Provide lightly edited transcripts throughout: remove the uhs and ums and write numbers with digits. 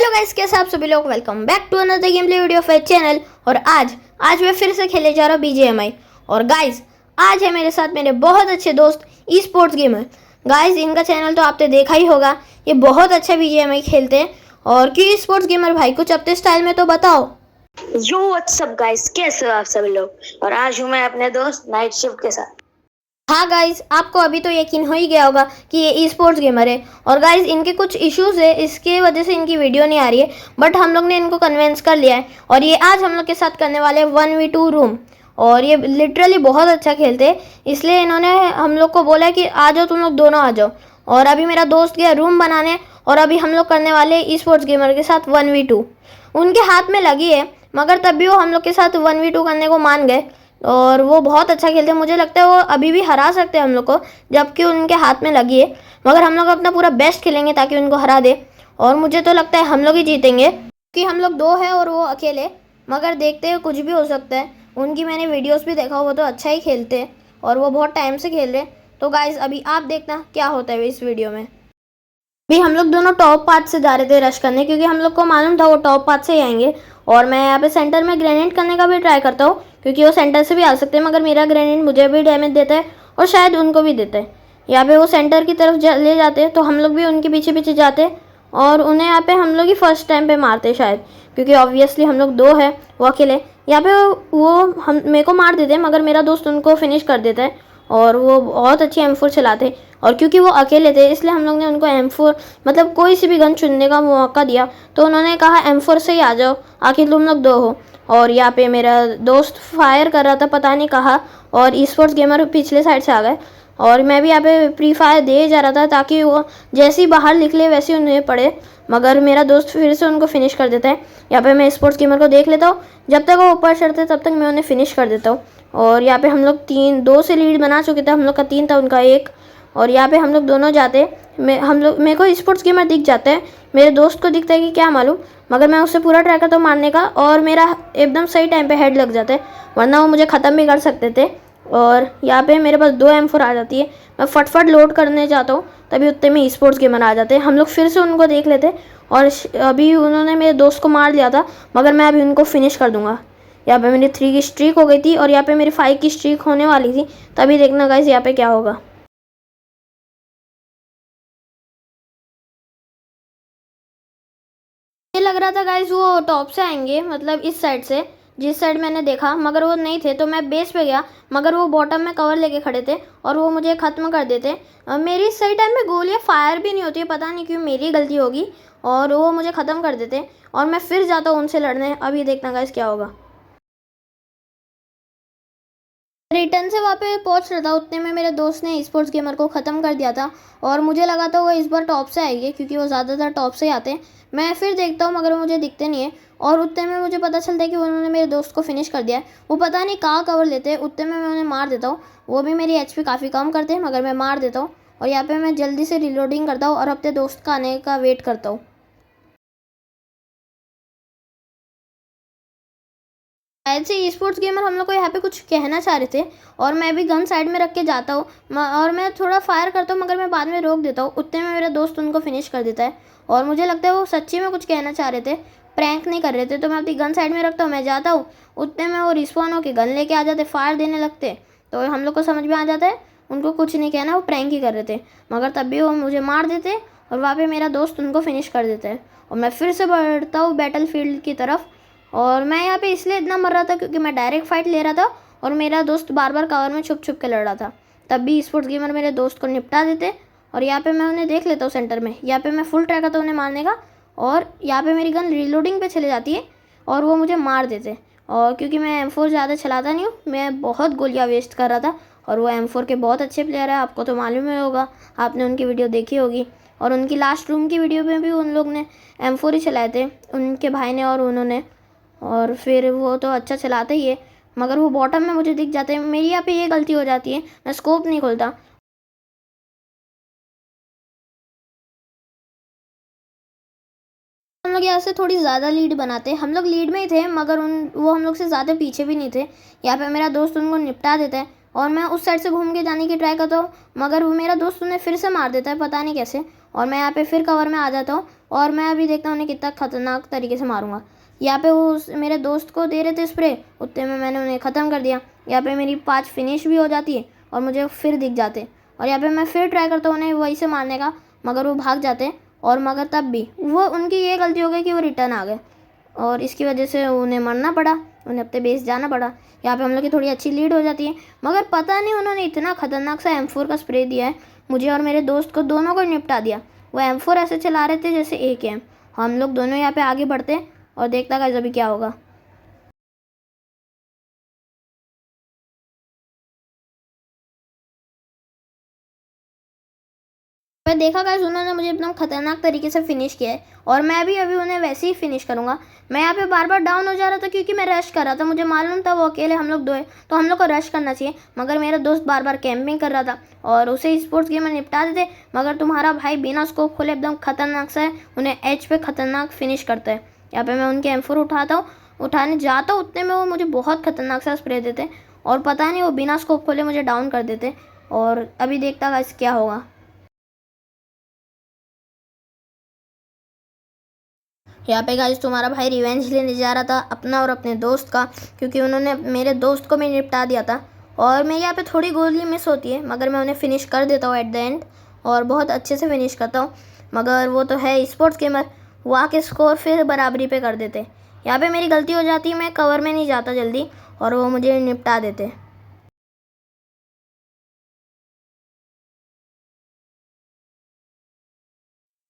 Hello guys, कैसे आप सभी लोग। Welcome back to another gameplay video of my channel. और आज मैं फिर से खेलने जा रहा हूँ BGMI। और गाइस, आज है मेरे साथ मेरे बहुत अच्छे दोस्त ई स्पोर्ट्स गेमर। गाइस, इनका चैनल तो आपने देखा ही होगा। ये बहुत अच्छा BGMI खेलते हैं। और क्यों ई स्पोर्ट्स गेमर भाई, कुछ अपने स्टाइल में तो बताओ। यो व्हाट्सअप गाइस, कैसे हो आप सभी लोग। और आज हूँ मैं अपने दोस्त नाइट शिफ्ट के साथ। हाँ गाइस, आपको अभी तो यकीन हो ही गया होगा कि ये ई स्पोर्ट्स गेमर है। और गाइस, इनके कुछ इश्यूज है, इसके वजह से इनकी वीडियो नहीं आ रही है। बट हम लोग ने इनको कन्विंस कर लिया है और ये आज हम लोग के साथ करने वाले 1v2 रूम। और ये लिटरली बहुत अच्छा खेलते हैं, इसलिए इन्होंने हम लोग को बोला कि आ जाओ, तुम लोग दोनों आ जाओ। और अभी मेरा दोस्त गया रूम बनाने और अभी हम लोग करने वाले ई स्पोर्ट्स गेमर के साथ 1v2। उनके हाथ में लगी है, मगर तब भी वो हम लोग के साथ 1v2 करने को मान गए। और वो बहुत अच्छा खेलते हैं, मुझे लगता है वो अभी भी हरा सकते हैं हम लोग को, जबकि उनके हाथ में लगी है। मगर हम लोग अपना पूरा बेस्ट खेलेंगे ताकि उनको हरा दे। और मुझे तो लगता है हम लोग ही जीतेंगे, क्योंकि हम लोग दो हैं और वो अकेले। मगर देखते हैं, कुछ भी हो सकता है। उनकी मैंने वीडियोस भी देखा, वो तो अच्छा ही खेलते हैं और वो बहुत टाइम से खेल रहे हैं। तो गाइज, अभी आप देखना क्या होता है इस वीडियो में। भी हम लोग दोनों टॉप पाथ से जा रहे थे रश करने, क्योंकि हम लोग को मालूम था वो टॉप पाथ से ही आएंगे। और मैं यहाँ पे सेंटर में ग्रेनेड करने का भी ट्राई करता हूँ, क्योंकि वो सेंटर से भी आ सकते हैं। मगर मेरा ग्रेनेड मुझे भी डैमेज देता है और शायद उनको भी देता है। यहाँ पे वो सेंटर की तरफ ले जाते हैं, तो हम लोग भी उनके पीछे पीछे जाते हैं और उन्हें यहाँ पे हम लोग ही फर्स्ट टाइम पे मारते हैं शायद, क्योंकि ऑब्वियसली हम लोग दो है, वो अकेले। यहाँ पे वो हम मेरे को मार देते हैं, मगर मेरा दोस्त उनको फिनिश कर देता है। और वो बहुत अच्छी M4 चलाते। और क्योंकि वो अकेले थे, इसलिए हम लोग ने उनको M4 मतलब कोई सी भी गन चुनने का मौका दिया। तो उन्होंने कहा M4 से ही आ जाओ, आखिर तुम लोग दो हो। और यहाँ पे मेरा दोस्त फायर कर रहा था, पता नहीं कहा, और ई स्पोर्ट्स गेमर पिछले साइड से आ गए। और मैं भी यहाँ पे प्री फायर दे जा रहा था, ताकि वो जैसे ही बाहर निकले वैसे ही उन्हें पड़े। मगर मेरा दोस्त फिर से उनको फिनिश कर देता है। यहाँ पे मैं स्पोर्ट्स गेमर को देख लेता हूँ, जब तक वो ऊपर चढ़ते तब तक मैं उन्हें फिनिश कर देता हूँ। और यहाँ पे हम लोग 3-2 से लीड बना चुके थे, हम लोग का 3 था, उनका 1। और यहाँ पे हम लोग दोनों जाते, मेरे को स्पोर्ट्स गेमर दिख जाता है, मेरे दोस्त को दिखता है कि क्या मालूम। मगर मैं उससे पूरा ट्राई करता हूँ मारने का, और मेरा एकदम सही टाइम पे हेड लग जाता है, वरना वो मुझे ख़त्म भी कर सकते थे। और यहाँ पे मेरे पास 2 M4 आ जाती है, मैं फटफट लोड करने जाता हूँ, तभी उतने में स्पोर्ट्स गेमर आ जाते हैं। हम लोग फिर से उनको देख लेते, और अभी उन्होंने मेरे दोस्त को मार दिया था, मगर मैं अभी उनको फिनिश कर दूंगा। यहाँ पे मेरी 3 की स्ट्रीक हो गई थी और यहाँ पे मेरी 5 की स्ट्रीक होने वाली थी। तभी देखना गाइस यहाँ पे क्या होगा। ये लग रहा था गाइस वो टॉप से आएंगे, मतलब इस साइड से, जिस साइड मैंने देखा, मगर वो नहीं थे। तो मैं बेस पे गया, मगर वो बॉटम में कवर लेके खड़े थे और वो मुझे ख़त्म कर देते। मेरी सही टाइम में गोलियाँ फायर भी नहीं होती, पता नहीं क्यों, मेरी गलती होगी। और वो मुझे ख़त्म कर देते और मैं फिर जाता हूँ उनसे लड़ने। अभी देखना गाइस क्या होगा। रिटर्न से वहाँ पे पहुँच रहा था, उतने में मेरे दोस्त ने स्पोर्ट्स गेमर को ख़त्म कर दिया था। और मुझे लगा था वो इस बार टॉप से आएंगे, क्योंकि वो ज़्यादातर टॉप से ही आते हैं। मैं फिर देखता हूँ, मगर वो मुझे दिखते नहीं है। और उतने में मुझे पता चलता है कि उन्होंने मेरे दोस्त को फिनिश कर दिया है। वो पता नहीं कहाँ कवर लेते हैं, उतने में मैं उन्हें मार देता हूँ। वो भी मेरी HP काफ़ी कम करते हैं, मगर मैं मार देता हूँ। और यहाँ पर मैं जल्दी से रिलोडिंग करता हूँ और अपने दोस्त का आने का वेट करता हूँ। शायद से स्पोर्ट्स गेमर हम लोग को यहाँ पे कुछ कहना चाह रहे थे, और मैं भी गन साइड में रख के जाता हूँ और मैं थोड़ा फायर करता हूँ, मगर मैं बाद में रोक देता हूँ। उतने में मेरा दोस्त उनको फिनिश कर देता है। और मुझे लगता है वो सच्ची में कुछ कहना चाह रहे थे, प्रैंक नहीं कर रहे थे। तो मैं अपनी गन साइड में रखता हूँ, मैं जाता हूँ, उतने में वो रिस्पॉन होकर गन लेके आ जाते, फायर देने लगते। तो हम लोग को समझ में आ जाता है उनको कुछ नहीं कहना, वो प्रैंक ही कर रहे थे। मगर तब भी वो मुझे मार देते और वहाँ पर मेरा दोस्त उनको फिनिश कर देता है। और मैं फिर से बढ़ता हूँ बैटल फील्ड की तरफ। और मैं यहाँ पे इसलिए इतना मर रहा था क्योंकि मैं डायरेक्ट फाइट ले रहा था और मेरा दोस्त बार बार कवर में छुप छुप के लड़ रहा था। तब भी स्पोर्ट्स गेमर मेरे दोस्त को निपटा देते। और यहाँ पे मैं उन्हें देख लेता हूँ सेंटर में, यहाँ पे मैं फुल ट्राई करता हूँ उन्हें मारने का। और यहाँ पे मेरी गन रिलोडिंग पे चले जाती है और वो मुझे मार देते। और क्योंकि मैं M4 ज़्यादा चलाता नहीं हूँ, मैं बहुत गोलियाँ वेस्ट कर रहा था। और वो M4 के बहुत अच्छे प्लेयर है, आपको तो मालूम ही होगा, आपने उनकी वीडियो देखी होगी। और उनकी लास्ट रूम की वीडियो में भी उन लोग ने M4 ही चलाए थे, उनके भाई ने और उन्होंने। और फिर वो तो अच्छा चलाते ही है, मगर वो बॉटम में मुझे दिख जाते हैं। मेरी यहाँ पे ये गलती हो जाती है, मैं स्कोप नहीं खोलता। हम लोग यहाँ से थोड़ी ज़्यादा लीड बनाते हैं, हम लोग लीड में ही थे, मगर वो हम लोग से ज़्यादा पीछे भी नहीं थे। यहाँ पे मेरा दोस्त उनको निपटा देता है और मैं उस साइड से घूम के जाने की ट्राई करता हूँ, मगर वो मेरा दोस्त उन्हें फिर से मार देता है, पता नहीं कैसे। और मैं यहाँ पे फिर कवर में आ जाता हूँ और मैं अभी देखता हूँ उन्हें कितना खतरनाक तरीके से मारूंगा। यहाँ पे वो मेरे दोस्त को दे रहे थे स्प्रे, उतने में मैंने उन्हें ख़त्म कर दिया। यहाँ पे मेरी 5 फिनिश भी हो जाती है और मुझे फिर दिख जाते। और यहाँ पे मैं फिर ट्राई करता हूँ उन्हें वही से मारने का, मगर वो भाग जाते। और मगर तब भी वो उनकी ये गलती हो गई कि वो रिटर्न आ गए और इसकी वजह से उन्हें मरना पड़ा, उन्हें अपने बेस जाना पड़ा। यहाँ पे हम लोग की थोड़ी अच्छी लीड हो जाती है, मगर पता नहीं उन्होंने इतना खतरनाक सा M4 का स्प्रे दिया है, मुझे और मेरे दोस्त को दोनों को निपटा दिया। वो M4 ऐसे चला रहे थे जैसे AKM। हम लोग दोनों यहाँ पे आगे बढ़ते और देखता गाइस अभी क्या होगा। मैं देखा गाइस उन्होंने मुझे एकदम खतरनाक तरीके से फिनिश किया है और मैं भी अभी उन्हें वैसे ही फिनिश करूंगा। मैं यहाँ पे बार बार डाउन हो जा रहा था क्योंकि मैं रश कर रहा था, मुझे मालूम था वो अकेले, हम लोग दो है तो हम लोग को रश करना चाहिए। मगर मेरा दोस्त बार बार कैंपिंग कर रहा था और उसे स्पोर्ट्स गेम में निपटा देते, मगर तुम्हारा भाई बिना स्कोप खोले एकदम खतरनाक सा है, उन्हें एज पे खतरनाक फिनिश करता है। यहाँ पे मैं उनके M4 उठाता हूँ, उठाने जाता हूँ, उतने में वो मुझे बहुत खतरनाक सा स्प्रे देते और पता नहीं वो बिना स्कोप खोले मुझे डाउन कर देते। और अभी देखता गाइस क्या होगा। यहाँ पे गाइस तुम्हारा भाई रिवेंज लेने जा रहा था अपना और अपने दोस्त का, क्योंकि उन्होंने मेरे दोस्त को भी निपटा दिया था। और मैं यहाँ पे थोड़ी गोली मिस होती है, मगर मैं उन्हें फिनिश कर देता हूँ एट द एंड और बहुत अच्छे से फिनिश करता हूँ। मगर वो तो है स्पोर्ट्स गेमर, वो आके स्कोर फिर बराबरी पे कर देते। यहाँ पे मेरी गलती हो जाती है, मैं कवर में नहीं जाता जल्दी और वो मुझे निपटा देते।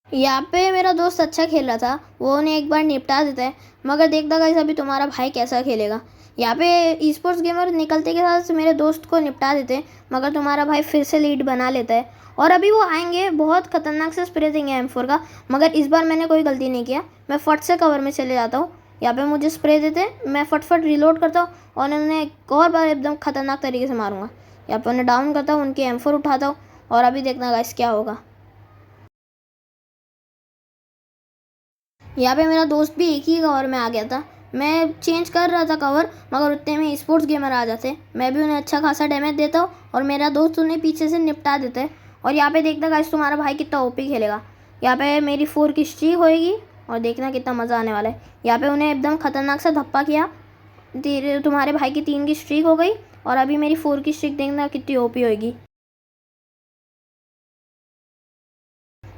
यहाँ पे मेरा दोस्त अच्छा खेल रहा था, वो उन्हें एक बार निपटा देता है, मगर देखता गाइस अभी तुम्हारा भाई कैसा खेलेगा। यहाँ पे स्पोर्ट्स गेमर निकलते के साथ मेरे दोस्त को निपटा देते हैं, मगर तुम्हारा भाई फिर से लीड बना लेता है। और अभी वो आएंगे, बहुत खतरनाक से स्प्रे देंगे M4 का, मगर इस बार मैंने कोई गलती नहीं किया, मैं फट से कवर में चले जाता हूँ। यहाँ पे मुझे स्प्रे देते हैं, मैं फटफट रिलोड करता हूँ और उन्हें एक और बार एकदम खतरनाक तरीके से मारूंगा। यहाँ पे उन्हें डाउन करता हूँ, उनके M4 उठाता हूँ और अभी देखना गाइस क्या होगा। यहाँ पे मेरा दोस्त भी एक ही कवर में आ गया था, मैं चेंज कर रहा था कवर, मगर उतने में स्पोर्ट्स गेमर आ जाते, मैं भी उन्हें अच्छा खासा डैमेज देता हूँ और मेरा दोस्त उन्हें पीछे से निपटा देता है। और यहाँ पे देखता गाइस तुम्हारा भाई कितना OP खेलेगा। यहाँ पे मेरी 4 की स्ट्रीक होएगी और देखना कितना मज़ा आने वाला है। यहाँ पे उन्हें एकदम खतरनाक सा धप्पा किया, तुम्हारे भाई की 3 की स्ट्रीक हो गई और अभी मेरी 4 की स्ट्रीक देखना कितनी OP होएगी।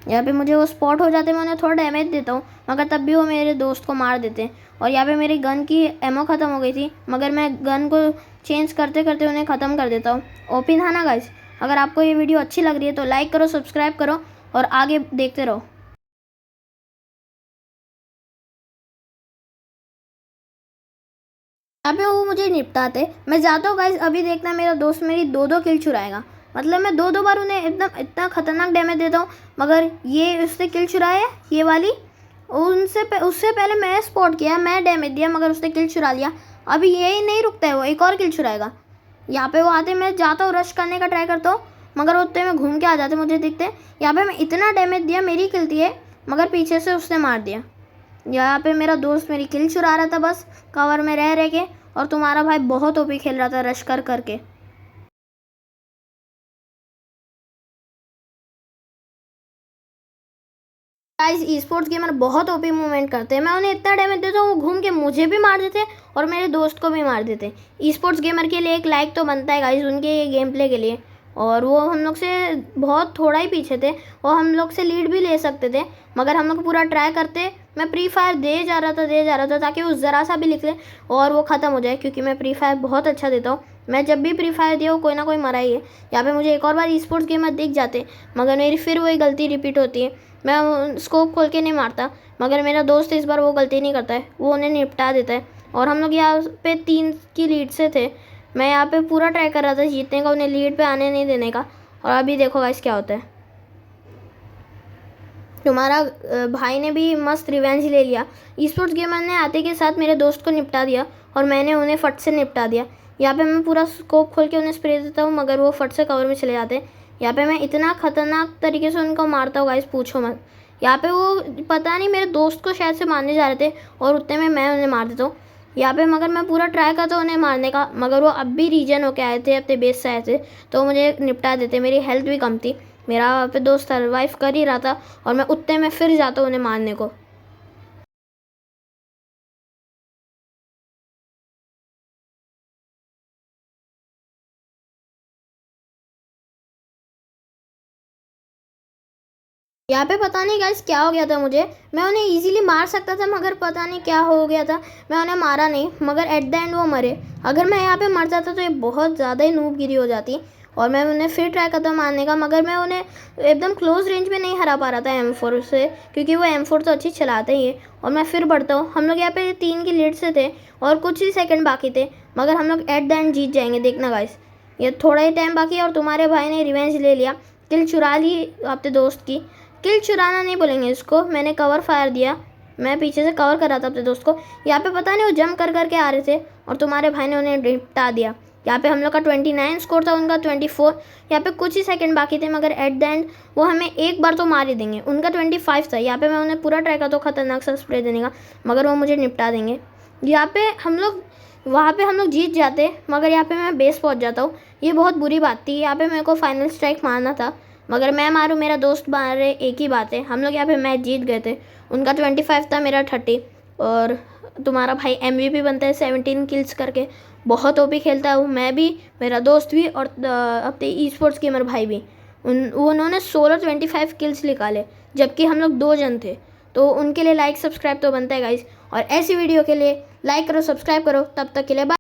यहाँ पे मुझे वो स्पॉट हो जाते, मैं उन्हें थोड़ा डैमेज देता हूँ, मगर तब भी वो मेरे दोस्त को मार देते हैं। और यहाँ पे मेरी गन की एमो ख़त्म हो गई थी, मगर मैं गन को चेंज करते करते उन्हें ख़त्म कर देता हूँ। ओपन था ना गाइस। अगर आपको ये वीडियो अच्छी लग रही है तो लाइक करो, सब्सक्राइब करो और आगे देखते रहो। यहाँ पे वो मुझे निपटाते, मैं जाता हूँ गाइस। अभी देखना मेरा दोस्त मेरी 2-2 किल चुराएगा, मतलब मैं 2-2 बार उन्हें एकदम इतना खतरनाक डैमेज देता हूँ, मगर ये उससे किल चुराया है ये वाली, उससे पहले मैं स्पॉट किया, मैं डैमेज दिया, मगर उसने किल चुरा लिया। अभी यही नहीं रुकता है, वो एक और किल चुराएगा। यहाँ पे वो आते, मैं जाता हूँ रश करने का ट्राई करता हूँ, मगर उतने में घूम के आ जाते, मुझे दिखते। यहाँ पे मैं इतना डैमेज दिया, मेरी किल थी है, मगर पीछे से उसने मार दिया। यहाँ पे मेरा दोस्त मेरी किल चुरा रहा था बस कवर में रह रह के, और तुम्हारा भाई बहुत OP खेल रहा था रश कर करके। गाइस स्पोर्ट्स गेमर बहुत OP मूवमेंट करते हैं, मैं उन्हें इतना डैमेज देता हूँ, वो घूम के मुझे भी मार देते और मेरे दोस्त को भी मार देते। स्पोर्ट्स गेमर के लिए एक लाइक तो बनता है गाइस उनके ये गेम प्ले के लिए। और वो हम लोग से बहुत थोड़ा ही पीछे थे, वो हम लोग से लीड भी ले सकते थे, मगर हम लोग पूरा ट्राई करते। मैं प्री फायर दे जा रहा था ताकि वो ज़रा सा भी लिख ले और वो ख़त्म हो जाए, क्योंकि मैं प्री फायर बहुत अच्छा देता हूँ। मैं जब भी प्री फायर दिया वो कोई ना कोई मरा ही है। यहाँ पे मुझे एक और बार स्पोर्ट्स गेमर दिख जाते, मगर मेरी फिर वही गलती रिपीट होती है, मैं स्कोप खोल के नहीं मारता। मगर मेरा दोस्त इस बार वो गलती नहीं करता है, वो उन्हें निपटा देता है। और हम लोग यहाँ पे 3 की लीड से थे, मैं यहाँ पे पूरा ट्राई कर रहा था जीतने का, उन्हें लीड पे आने नहीं देने का। और अभी देखो गाइस क्या होता है। तुम्हारा भाई ने भी मस्त रिवेंज ले लिया। स्पोर्ट्स गेमर ने आते के साथ मेरे दोस्त को निपटा दिया और मैंने उन्हें फट से निपटा दिया। यहाँ पे मैं पूरा स्कोप खोल के उन्हें स्प्रे देता हूँ, मगर वो फट से कवर में चले जाते हैं। यहाँ पे मैं इतना खतरनाक तरीके से उनको मारता हूँ गाइस, पूछो मत। यहाँ पे वो पता नहीं मेरे दोस्त को शायद से मारने जा रहे थे और उतने में मैं उन्हें मार देता हूँ। यहाँ पे मगर मैं पूरा ट्राई करता हूँ उन्हें मारने का, मगर वो अब भी रीजन होके आए थे, अपने बेस से आए थे, तो मुझे निपटा देते। मेरी हेल्थ भी कम थी, मेरा वहाँ पे दोस्त सर्वाइव कर ही रहा था और मैं उतने में फिर जाता उन्हें मारने को। यहाँ पे पता नहीं गाइस क्या हो गया था मुझे, मैं उन्हें इजीली मार सकता था मगर पता नहीं क्या हो गया था, मैं उन्हें मारा नहीं, मगर एट द एंड वो मरे। अगर मैं यहाँ पे मर जाता तो ये बहुत ज़्यादा ही नूबगिरी हो जाती और मैं उन्हें फिर ट्राई करता मारने का, मगर मैं उन्हें एकदम क्लोज रेंज में नहीं हरा पा रहा था M4 से, क्योंकि वो M4 तो अच्छी चलाते ही है। और मैं फिर बढ़ता हूँ, हम लोग यहाँ पे 3 की लीड से थे और कुछ ही सेकंड बाकी थे, मगर हम लोग एट द एंड जीत जाएंगे, देखना गाइस। ये थोड़ा ही टाइम बाकी है और तुम्हारे भाई ने रिवेंज ले लिया, किल चुरा ली अपने दोस्त की। किल चुराना नहीं बोलेंगे इसको, मैंने कवर फायर दिया, मैं पीछे से कवर कर रहा था अपने दोस्त को। यहाँ पे पता नहीं वो जंप कर करके आ रहे थे और तुम्हारे भाई ने उन्हें निपटा दिया। यहाँ पे हम लोग का 29 स्कोर था, उनका 24। यहाँ पे कुछ ही सेकंड बाकी थे, मगर एट द एंड वो हमें एक बार तो मार ही देंगे। उनका 25 था। यहाँ पे मैं उन्हें पूरा ट्राई करता हूँ खतरनाक सा स्प्रे देने का, मगर वो मुझे निपटा देंगे। यहाँ पे हम लोग वहाँ पे हम लोग जीत जाते, मगर यहाँ पे मैं बेस पहुँच जाता हूँ। ये बहुत बुरी बात थी, यहाँ पे मेरे को फाइनल स्ट्राइक मारना था, मगर मैं मारूँ मेरा दोस्त मारे, एक ही बात है। हम लोग यहाँ पे मैच जीत गए थे, उनका 25 था, मेरा 30। और तुम्हारा भाई MVP बनता है 17 किल्स करके, बहुत ओपी खेलता है वो, मैं भी, मेरा दोस्त भी और अपने ई-स्पोर्ट्स गेमर भाई भी। उन्होंने 25 किल्स निकाले, जबकि हम लोग 2 जन थे। तो उनके लिए लाइक सब्सक्राइब तो बनता है गाइस, और ऐसी वीडियो के लिए लाइक करो, सब्सक्राइब करो। तब तक के लिए बाय।